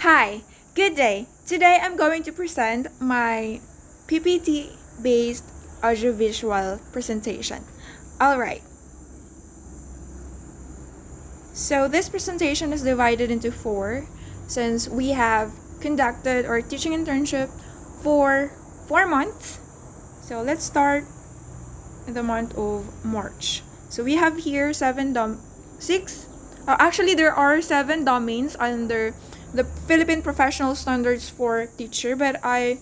Hi, good day. Today I'm going to present my PPT-based audiovisual presentation. Alright, so this presentation is divided into four since we have conducted our teaching internship for 4 months. So let's start in the month of March. So we have here there are 7 domains under the Philippine Professional Standards for Teacher, but I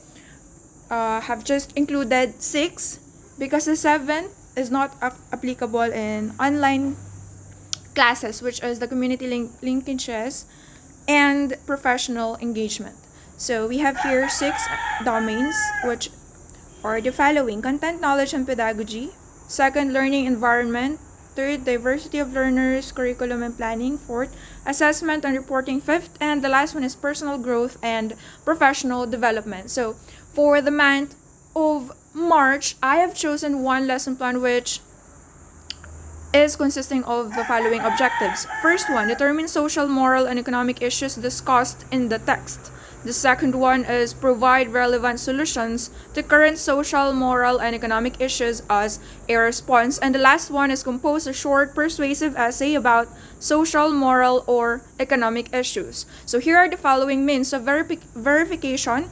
have just included 6 because the 7th is not applicable in online classes, which is the community linkages and professional engagement. So we have here 6 domains, which are the following: content, knowledge, and pedagogy. Second, learning environment. Third, diversity of learners, curriculum and planning. Fourth, assessment and reporting. Fifth, and the last one is personal growth and professional development. So for the month of March, I have chosen one lesson plan which is consisting of the following objectives. First one, determine social, moral, and economic issues discussed in the text. The second one is provide relevant solutions to current social, moral, and economic issues as a response. And the last one is compose a short, persuasive essay about social, moral, or economic issues. So here are the following means of verification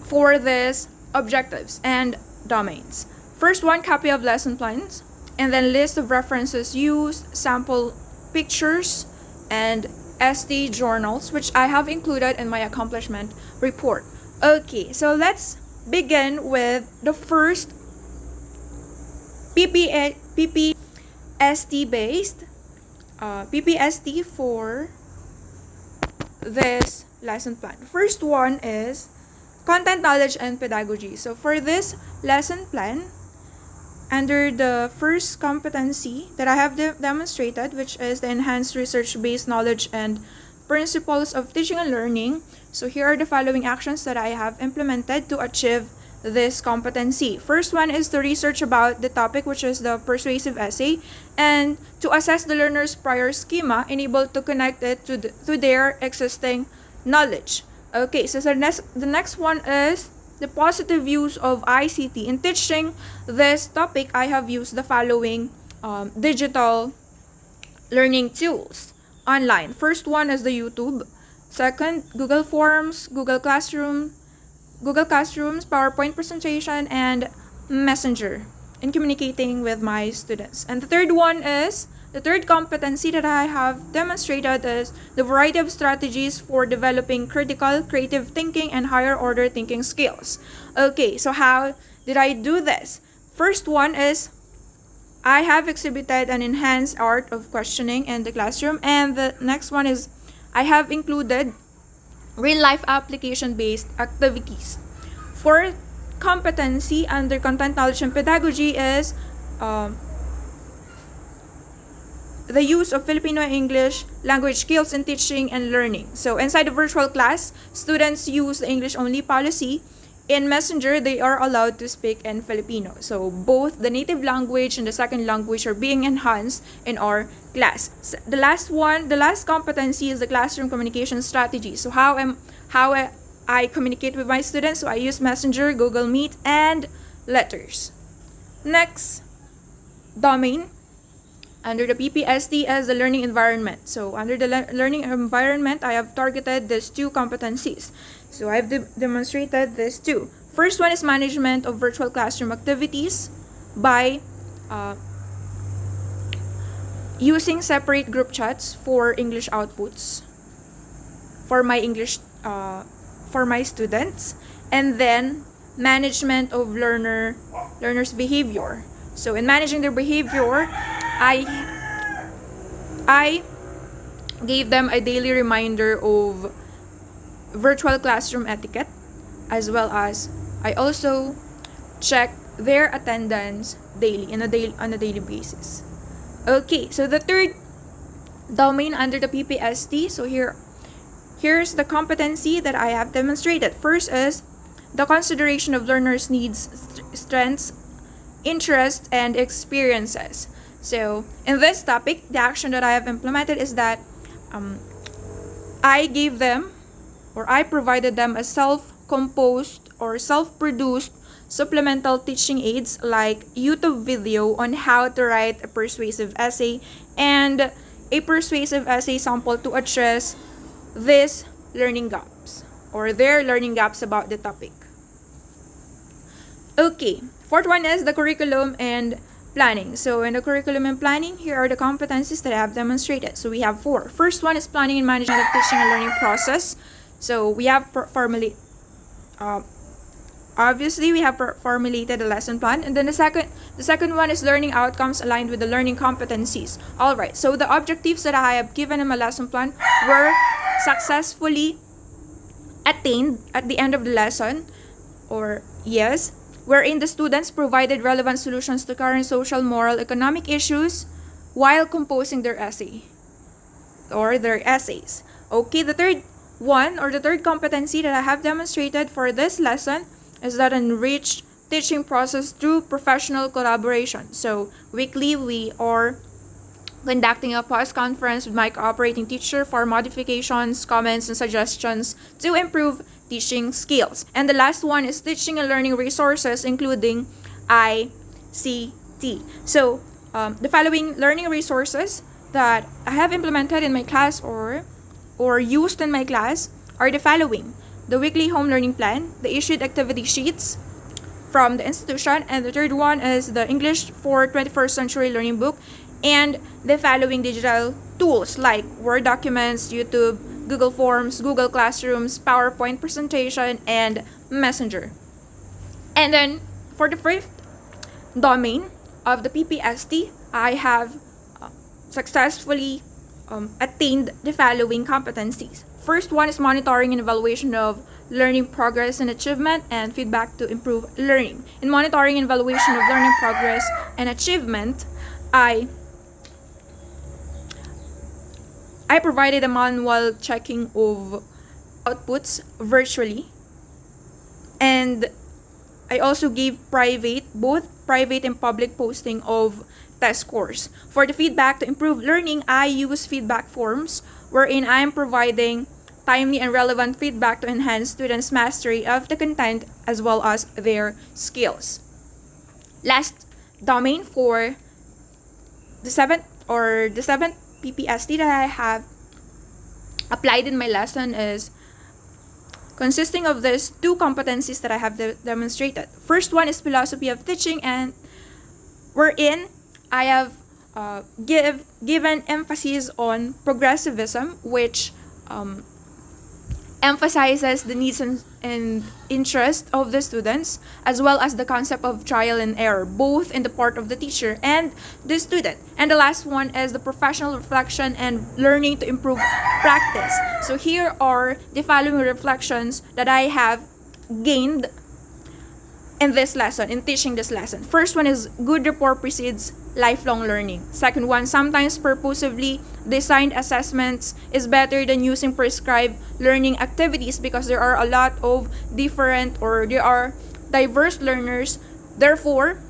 for these objectives and domains. First one, copy of lesson plans, and then list of references used, sample pictures, and ST journals, which I have included in my accomplishment report. Okay, so let's begin with the first PPST-based PPST for this lesson plan. First one is content, knowledge, and pedagogy. So for this lesson plan, under the first competency that I have demonstrated, which is the enhanced research-based knowledge and principles of teaching and learning. So here are the following actions that I have implemented to achieve this competency. First one is to research about the topic, which is the persuasive essay, and to assess the learner's prior schema and able to connect it to their existing knowledge. Okay, so the next one is the positive use of ICT. In teaching this topic, I have used the following digital learning tools online. First one is the YouTube. Second, Google Forms, Google Classrooms, PowerPoint presentation, and Messenger in communicating with my students. And the third one is, the third competency that I have demonstrated is the variety of strategies for developing critical, creative thinking and higher order thinking skills. Okay, so how did I do this? First one is I have exhibited an enhanced art of questioning in the classroom, and the next one is I have included real-life application-based activities. Fourth competency under content, knowledge, and pedagogy is the use of Filipino and English language skills in teaching and learning. So inside the virtual class, students use the English-only policy. In Messenger, they are allowed to speak in Filipino. So both the native language and the second language are being enhanced in our class. The last competency is the classroom communication strategy. So how I communicate with my students. So I use Messenger, Google Meet, and letters. Next domain under the PPST as the learning environment. So under the learning environment, I have targeted these 2 competencies. So I've demonstrated these 2. First one is management of virtual classroom activities by using separate group chats for English outputs for my students, and then management of learners' behavior. So in managing their behavior, I gave them a daily reminder of virtual classroom etiquette, as well as I also check their attendance on a daily basis. Okay, so the third domain under the PPST. So here's the competency that I have demonstrated. First is the consideration of learners' needs, strengths, interests, and experiences. So in this topic, the action that I have implemented is that I gave them, or I provided them, a self-composed or self-produced supplemental teaching aids like YouTube video on how to write a persuasive essay and a persuasive essay sample to address these learning gaps or their learning gaps about the topic. Okay, fourth one is the curriculum and planning. So in the curriculum and planning, here are the competencies that I have demonstrated. So we have 4. First one is planning and management of teaching and learning process. So we have formulated a lesson plan, and then the second one is learning outcomes aligned with the learning competencies. All right, so the objectives that I have given in my lesson plan were successfully attained at the end of the lesson, or yes, wherein the students provided relevant solutions to current social, moral, economic issues while composing their essay or their essays. Okay, the third competency that I have demonstrated for this lesson is that enriched teaching process through professional collaboration. So weekly we are conducting a pause conference with my cooperating teacher for modifications, comments, and suggestions to improve teaching skills. And the last one is teaching and learning resources, including ICT. So the following learning resources that I have implemented in my class or used in my class are the following: the weekly home learning plan, the issued activity sheets from the institution, and the third one is the English for 21st Century Learning book, and the following digital tools like Word documents, YouTube, Google Forms, Google Classrooms, PowerPoint presentation, and Messenger. And then for the fifth domain of the PPST, I have successfully attained the following competencies. First one is monitoring and evaluation of learning progress and achievement and feedback to improve learning. In monitoring and evaluation of learning progress and achievement, I provided a manual checking of outputs virtually, and I also gave both private and public posting of test scores. For the feedback to improve learning, I use feedback forms wherein I am providing timely and relevant feedback to enhance students' mastery of the content as well as their skills. Last domain for the seventh PPST that I have applied in my lesson is consisting of these 2 competencies that I have demonstrated. First one is philosophy of teaching, and wherein I have given emphasis on progressivism, which emphasizes the needs and interest of the students, as well as the concept of trial and error, both in the part of the teacher and the student. And the last one is the professional reflection and learning to improve practice. So here are the following reflections that I have gained in this lesson, in teaching this lesson. First one is good rapport precedes lifelong learning. Second one, sometimes purposefully designed assessments is better than using prescribed learning activities because there are a lot of different, or there are diverse learners. Therefore,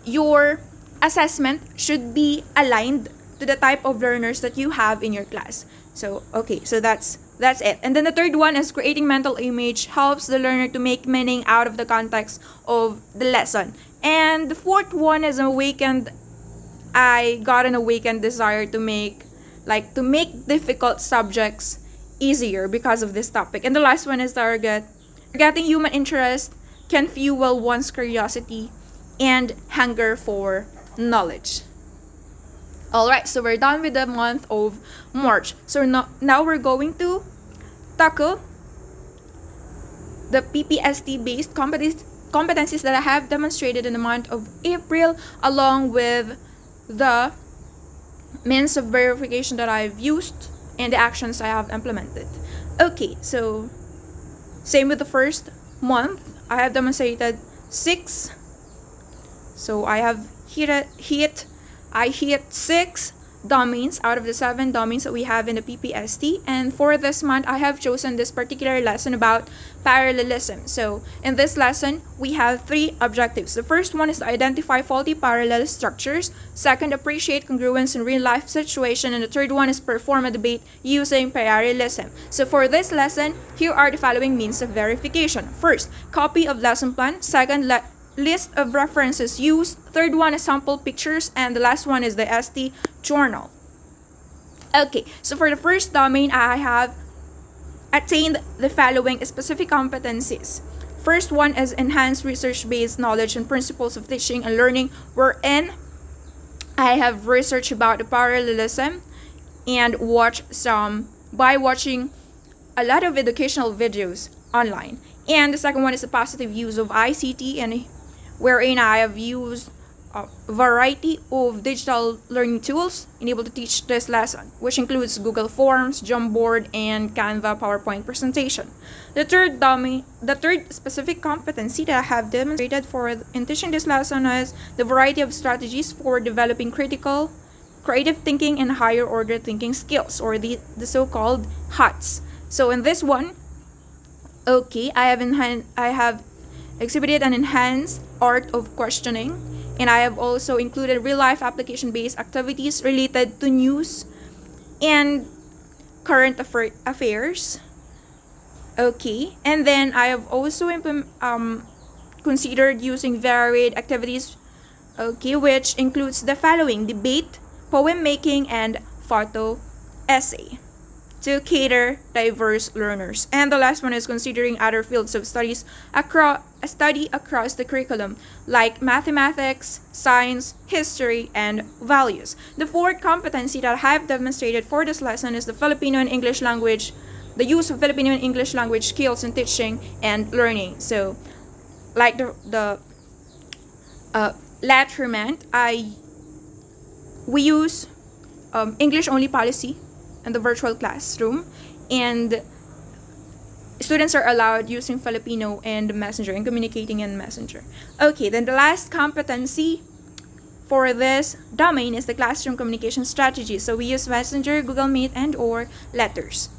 your assessment should be aligned to the type of learners that you have in your class. So, okay, so that's it. And then the third one is creating mental image helps the learner to make meaning out of the context of the lesson. And the fourth one is I got an awakened desire to make difficult subjects easier because of this topic. And the last one is getting human interest can fuel one's curiosity and hunger for knowledge. Alright, so we're done with the month of March. So now we're going to tackle the PPST-based competencies that I have demonstrated in the month of April, along with the means of verification that I've used and the actions I have implemented. Okay, so same with the first month, I have demonstrated 6. So I hit 6 domains out of the 7 domains that we have in the PPST. And for this month, I have chosen this particular lesson about parallelism. So in this lesson, we have 3 objectives. The first one is to identify faulty parallel structures. Second, appreciate congruence in real-life situation. And the third one is perform a debate using parallelism. So for this lesson, here are the following means of verification. First, copy of lesson plan. Second, list of references used. Third one is sample pictures, and the last one is the ST journal. Okay, so for the first domain, I have attained the following specific competencies. First one is enhanced research-based knowledge and principles of teaching and learning, wherein I have researched about the parallelism and by watching a lot of educational videos online. And the second one is the positive use of ICT, and wherein I have used a variety of digital learning tools in able to teach this lesson, which includes Google Forms, Jamboard, and Canva PowerPoint presentation. The third specific competency that I have demonstrated in teaching this lesson is the variety of strategies for developing creative thinking and higher order thinking skills, or the so-called HOTS. So in this one, okay, I have exhibited an enhanced art of questioning, and I have also included real-life application-based activities related to news and current affairs. Okay, and then I have also considered using varied activities, okay, which includes the following: debate, poem making, and photo essay, to cater diverse learners. And the last one is considering other fields of study across the curriculum, like mathematics, science, history, and values. The fourth competency that I have demonstrated for this lesson is the Filipino and English language, the use of Filipino and English language skills in teaching and learning. So, like the letterment, we use English-only policy in the virtual classroom, and students are allowed using Filipino and Messenger and communicating in Messenger. Okay, then the last competency for this domain is the classroom communication strategy. So we use Messenger, Google Meet, and or letters.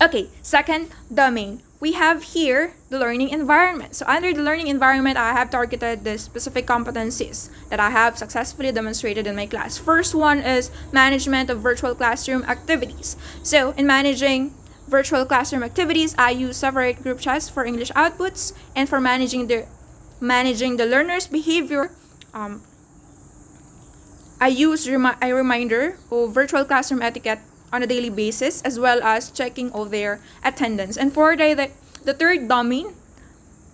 Okay, second domain, we have here the learning environment. So under the learning environment, I have targeted the specific competencies that I have successfully demonstrated in my class. First one is management of virtual classroom activities. So in managing virtual classroom activities, I use separate group chats for English outputs, and for managing the learner's behavior, I use a reminder of virtual classroom etiquette on a daily basis, as well as checking of their attendance. And for the third domain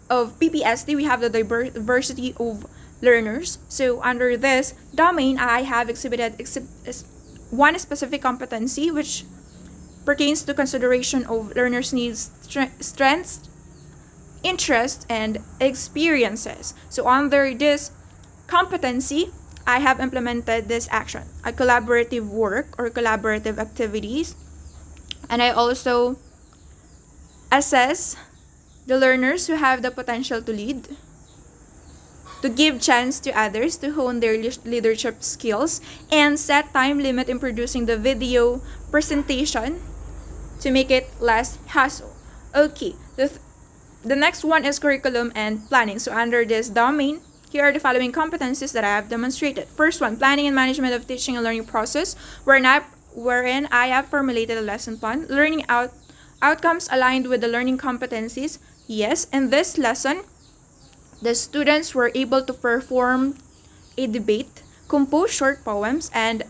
of PPST, we have the diversity of learners. So under this domain, I have exhibited one specific competency which pertains to consideration of learners' needs, strengths, interests, and experiences. So under this competency, I have implemented this action, a collaborative work or collaborative activities, and I also assess the learners who have the potential to lead, to give chance to others to hone their leadership skills, and set time limit in producing the video presentation to make it less hassle. Okay, the next one is curriculum and planning. So under this domain, here are the following competencies that I have demonstrated. First one, planning and management of teaching and learning process, wherein I have formulated a lesson plan. Learning outcomes aligned with the learning competencies. Yes, in this lesson, the students were able to perform a debate, compose short poems, and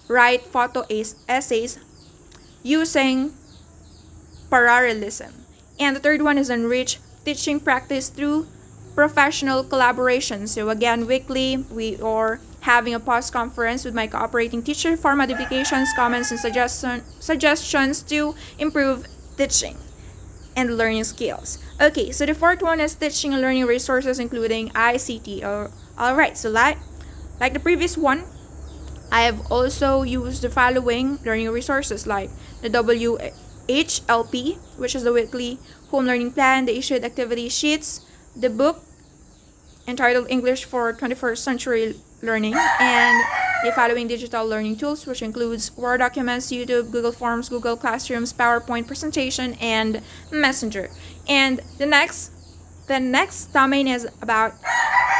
write photo essays using parallelism. And the third one is enrich teaching practice through professional collaboration. So again, weekly, we are having a post conference with my cooperating teacher for modifications, comments, and suggestions to improve teaching and learning skills. Okay, so the fourth one is teaching and learning resources, including ICT. Alright, so like the previous one, I have also used the following learning resources, like the WHLP, which is the weekly home learning plan, the issued activity sheets, the book entitled English for 21st Century Learning, and the following digital learning tools, which includes Word documents, YouTube, Google Forms, Google Classrooms, PowerPoint presentation, and Messenger. And the next domain is about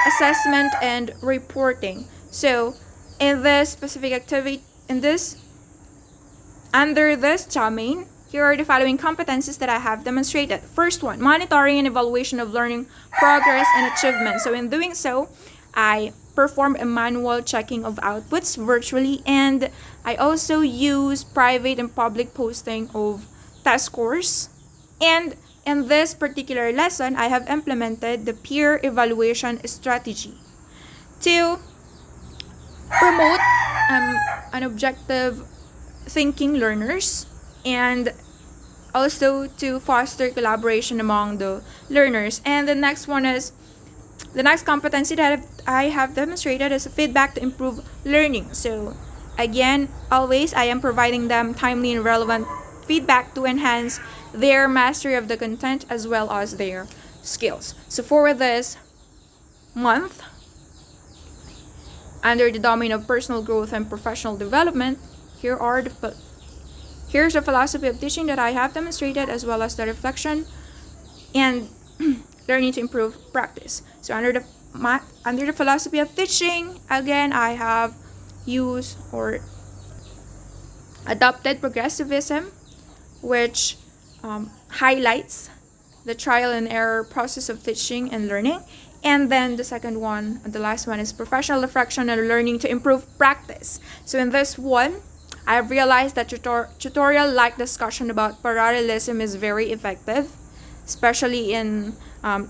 assessment and reporting. So in this specific activity, under this domain, here are the following competencies that I have demonstrated. First one, monitoring and evaluation of learning progress and achievement. So in doing so, I perform a manual checking of outputs virtually, and I also use private and public posting of test scores. And in this particular lesson, I have implemented the peer evaluation strategy to promote an objective thinking learners, and also to foster collaboration among the learners. And the next competency that I have demonstrated is feedback to improve learning. So again, always I am providing them timely and relevant feedback to enhance their mastery of the content as well as their skills. So for this month, under the domain of personal growth and professional development, here's the philosophy of teaching that I have demonstrated, as well as the reflection and learning to improve practice. So under the philosophy of teaching, again, I have used or adopted progressivism, which highlights the trial and error process of teaching and learning. And then the last one is professional reflection and learning to improve practice. So in this one, I have realized that tutorial-like discussion about parallelism is very effective, especially in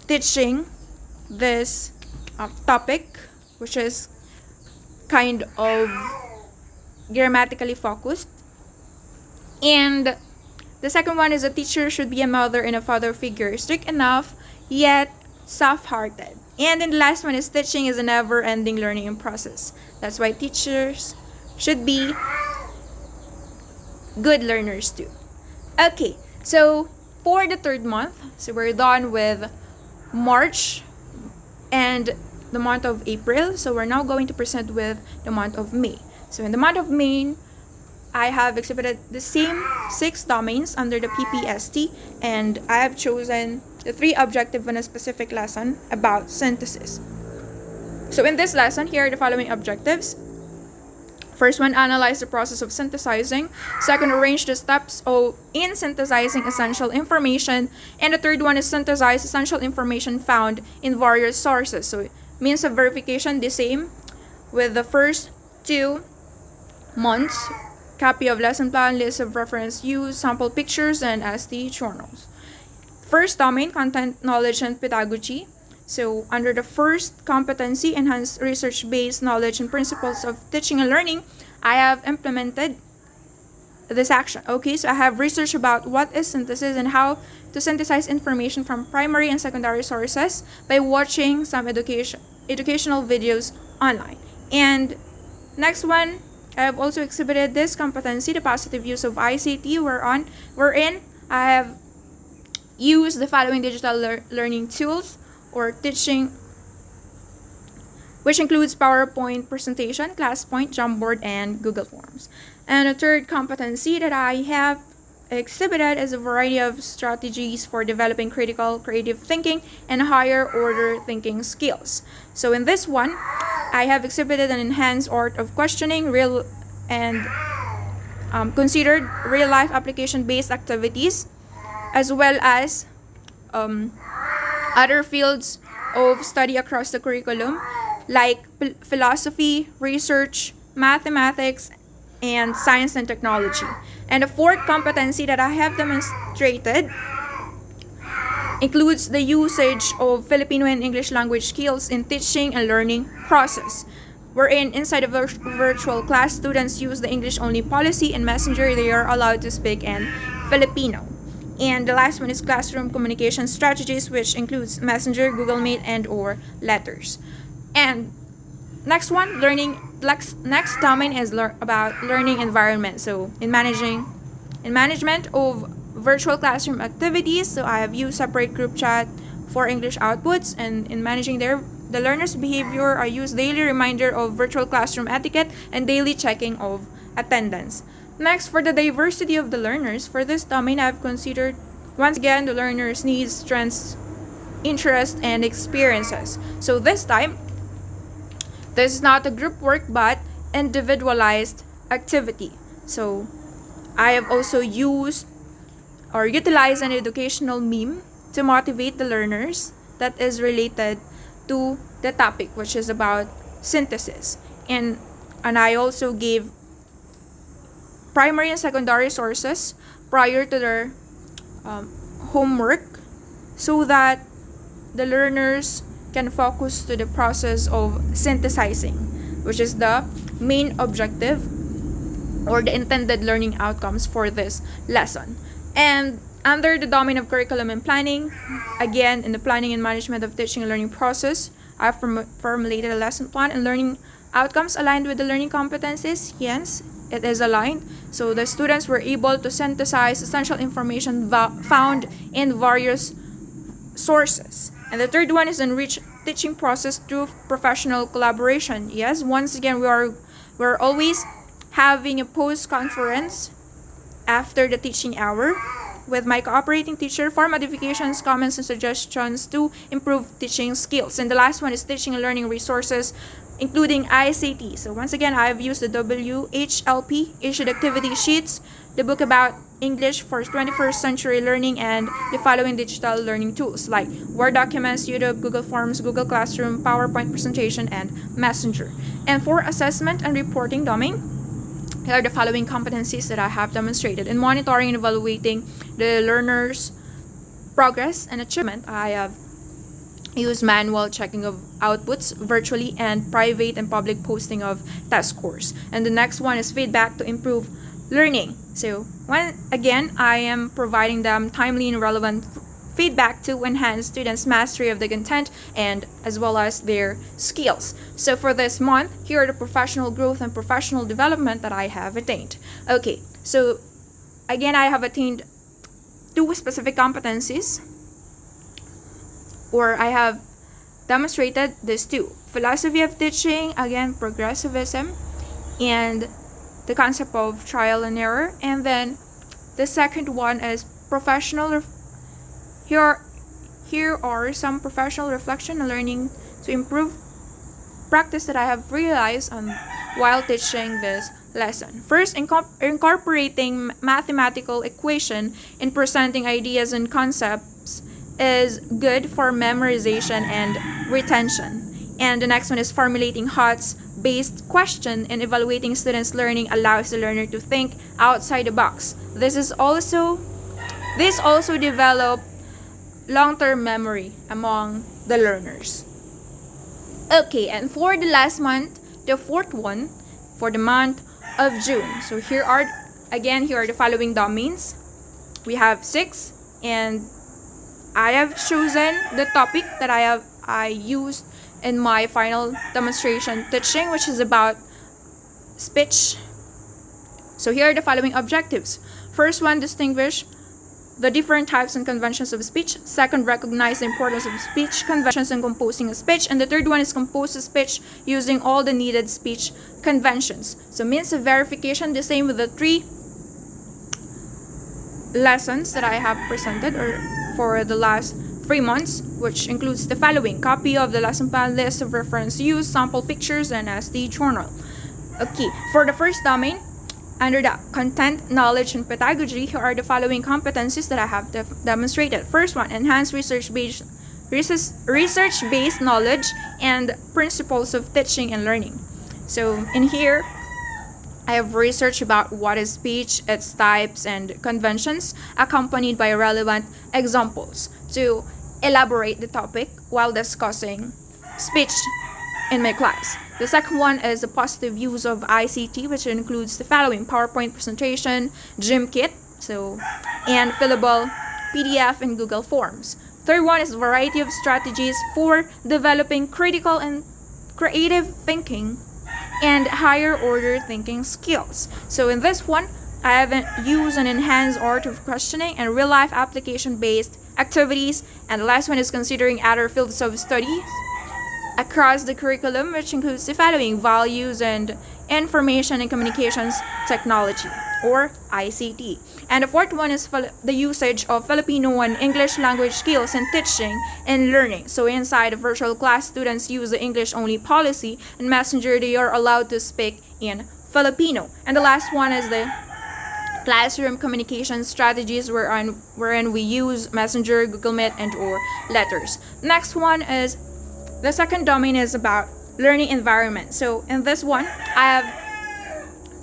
teaching this topic, which is kind of grammatically focused. And the second one is a teacher should be a mother and a father figure, strict enough yet soft-hearted. And then the last one is teaching is a never-ending learning process. That's why teachers should be good learners too. Okay, so for the third month, so we're done with March and the month of April. So we're now going to present with the month of May. So in the month of May, I have exhibited the same 6 domains under the PPST, and I have chosen the 3 objectives in a specific lesson about synthesis. So in this lesson, here are the following objectives. First one, analyze the process of synthesizing. Second, arrange the steps in synthesizing essential information. And the third one is synthesize essential information found in various sources. So means of verification, the same with the first 2 months. Copy of lesson plan, list of reference use, sample pictures, and ST journals. First domain, content, knowledge, and pedagogy. So under the first competency, enhance research-based knowledge and principles of teaching and learning, I have implemented this action. Okay, so I have researched about what is synthesis and how to synthesize information from primary and secondary sources by watching some educational videos online. And next one, I have also exhibited this competency, the positive use of ICT, wherein I have used the following digital learning tools or teaching, which includes PowerPoint presentation, ClassPoint, Jamboard, and Google Forms. And the third competency that I have exhibited is a variety of strategies for developing critical creative thinking and higher order thinking skills. So in this one, I have exhibited an enhanced art of questioning considered real-life application-based activities, as well as other fields of study across the curriculum, like philosophy, research, mathematics, and science and technology. And the fourth competency that I have demonstrated includes the usage of Filipino and English language skills in teaching and learning process, wherein inside a virtual class, students use the English-only policy. In Messenger, they are allowed to speak in Filipino. And the last one is classroom communication strategies, which includes Messenger, Google Meet, and or letters. And next domain is about learning environment. So in management of virtual classroom activities, so I have used separate group chat for English outputs, and in managing their the learner's behavior, I use daily reminder of virtual classroom etiquette and daily checking of attendance. Next, for the diversity of the learners, for this domain, I've considered once again the learner's needs, strengths, interests, and experiences. So this time, this is not a group work but individualized activity. So I have also used or utilized an educational meme to motivate the learners that is related to the topic, which is about synthesis. And I also gave primary and secondary sources prior to their homework so that the learners can focus to the process of synthesizing, which is the main objective or the intended learning outcomes for this lesson. And under the domain of curriculum and planning, again, in the planning and management of teaching and learning process, I've formulated a lesson plan and learning outcomes aligned with the learning competencies. Yes, it is aligned. So the students were able to synthesize essential information found in various sources. And the third one is enrich teaching process through professional collaboration. Yes, once again, we're always having a post-conference after the teaching hour with my cooperating teacher for modifications, comments, and suggestions to improve teaching skills. And the last one is teaching and learning resources, including ICT. So once again, I've used the WHLP issued activity sheets, the book about English for 21st century learning, and the following digital learning tools like Word documents, YouTube, Google Forms, Google Classroom, PowerPoint presentation, and Messenger. And for assessment and reporting domain, here are the following competencies that I have demonstrated. In monitoring and evaluating the learner's progress and achievement, I have used manual checking of outputs virtually and private and public posting of test scores. And the next one is feedback to improve learning. So again, I am providing them timely and relevant feedback to enhance students' mastery of the content and as well as their skills. So for this month, here are the professional growth and professional development that I have attained. Okay, so again, I have attained 2 specific competencies, or I have demonstrated these 2. Philosophy of teaching, again, progressivism, and the concept of trial and error. And then the second one is professional. Here are some professional reflection and learning to improve practice that I have realized while teaching this lesson. First, incorporating mathematical equation in presenting ideas and concepts is good for memorization and retention. And the next one is formulating HOTS-based question and evaluating students' learning allows the learner to think outside the box. This also develop long-term memory among the learners. Okay, and for the last month, the fourth one, for the month of June. So here are the following domains. We have 6, and I have chosen the topic that I used in my final demonstration teaching, which is about speech. So here are the following objectives. First one, distinguish the different types and conventions of speech. Second, recognize the importance of speech conventions and composing a speech. And the third one is compose a speech using all the needed speech conventions. So means of verification, the same with the 3 lessons that I have presented or for the last 3 months, which includes the following: copy of the lesson plan, list of reference use, sample pictures, and SD journal. Okay, for the first domain, under the content, knowledge, and pedagogy, here are the following competencies that I have demonstrated. First one, enhance research-based knowledge and principles of teaching and learning. So in here, I have researched about what is speech, its types, and conventions, accompanied by relevant examples to elaborate the topic while discussing speech in my class. The second one is the positive use of ICT, which includes the following: PowerPoint presentation, gym kit, and fillable PDF and Google Forms. Third one is a variety of strategies for developing critical and creative thinking and higher order thinking skills. So in this one, I have used an enhanced art of questioning and real-life application-based activities. And the last one is considering other fields of study across the curriculum, which includes the following: values and information and communications technology, or ICT. And the fourth one is the usage of Filipino and English language skills in teaching and learning. So inside the virtual class, students use the English only policy, and Messenger they are allowed to speak in Filipino. And the last one is the classroom communication strategies, wherein we use Messenger, Google Meet, and or letters. Next one is the second domain is about learning environment. So in this one, I have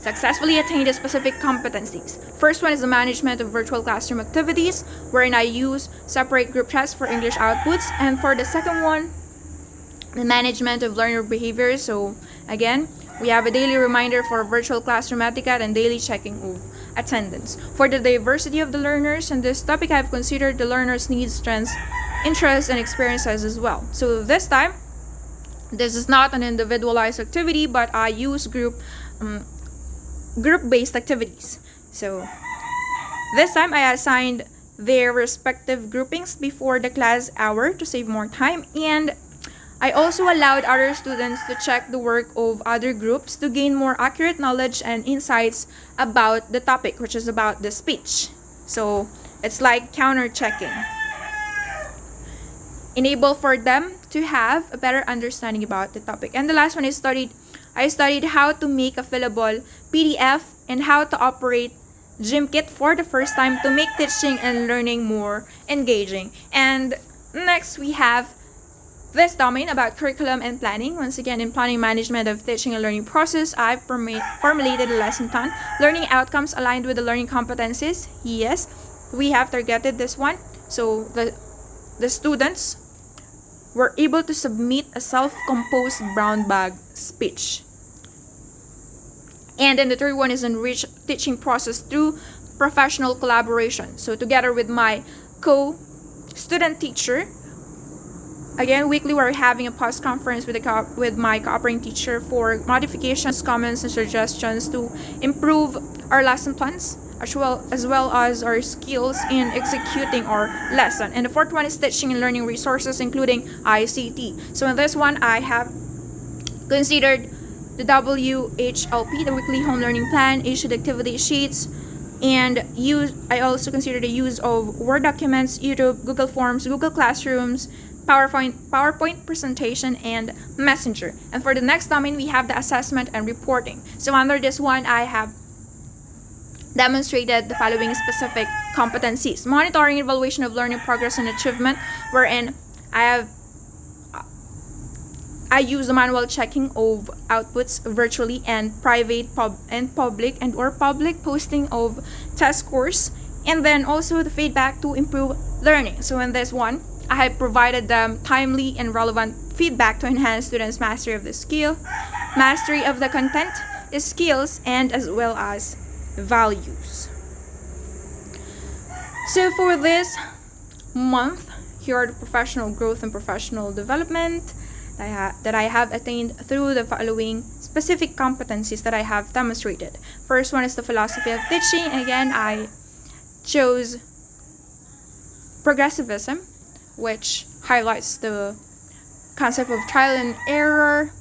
successfully attained the specific competencies. First one is the management of virtual classroom activities, wherein I use separate group chats for English outputs. And for the second one, the management of learner behaviors. So again, we have a daily reminder for virtual classroom etiquette and daily checking of attendance. For the diversity of the learners, in this topic, I've considered the learners' needs, strengths, interests, and experiences as well. So this time, this is not an individualized activity, but I use group-based activities. So this time, I assigned their respective groupings before the class hour to save more time, and I also allowed other students to check the work of other groups to gain more accurate knowledge and insights about the topic, which is about the speech. So it's like counter-checking. Enable for them to have a better understanding about the topic. And the last one is I studied how to make a fillable PDF and how to operate GymKit for the first time to make teaching and learning more engaging. And next we have this domain about curriculum and planning. Once again, in planning management of teaching and learning process, I've formulated a lesson plan. Learning outcomes aligned with the learning competencies. Yes, we have targeted this one. So the students were able to submit a self-composed brown bag speech. And then the third one is enrich teaching process through professional collaboration. So together with my co-student teacher, again, weekly we're having a post conference with my cooperating teacher for modifications, comments, and suggestions to improve our lesson plans, as well as our skills in executing our lesson. And the fourth one is teaching and learning resources, including ICT. So in this one, I have considered the WHLP, the Weekly Home Learning Plan, issued activity sheets, and I also consider the use of Word documents, YouTube, Google Forms, Google Classrooms, PowerPoint presentation, and Messenger. And for the next domain, we have the assessment and reporting. So under this one, I have demonstrated the following specific competencies: monitoring and evaluation of learning progress and achievement, wherein I use the manual checking of outputs virtually and public posting of test scores, and then also the feedback to improve learning. So in this one, I have provided them timely and relevant feedback to enhance students' mastery of the skill, mastery of the content, skills, and as well as values. So for this month, here are the professional growth and professional development that I have attained through the following specific competencies that I have demonstrated. First one is the philosophy of teaching. Again, I chose progressivism, which highlights the concept of trial and error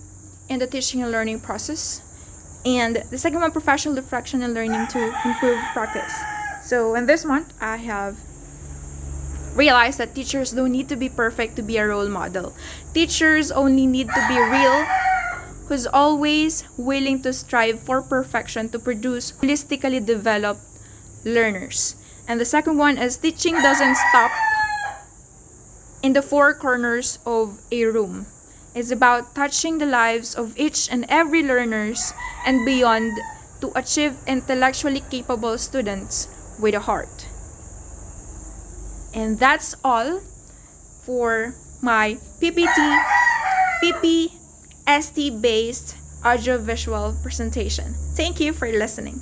in the teaching and learning process. And the second one, professional reflection and learning to improve practice. So in this month, I have realized that teachers don't need to be perfect to be a role model. Teachers only need to be real, who's always willing to strive for perfection to produce holistically developed learners. And the second one is teaching doesn't stop in the four corners of a room. It's about touching the lives of each and every learners and beyond to achieve intellectually capable students with a heart. And that's all for my PPST-based audiovisual presentation. Thank you for listening.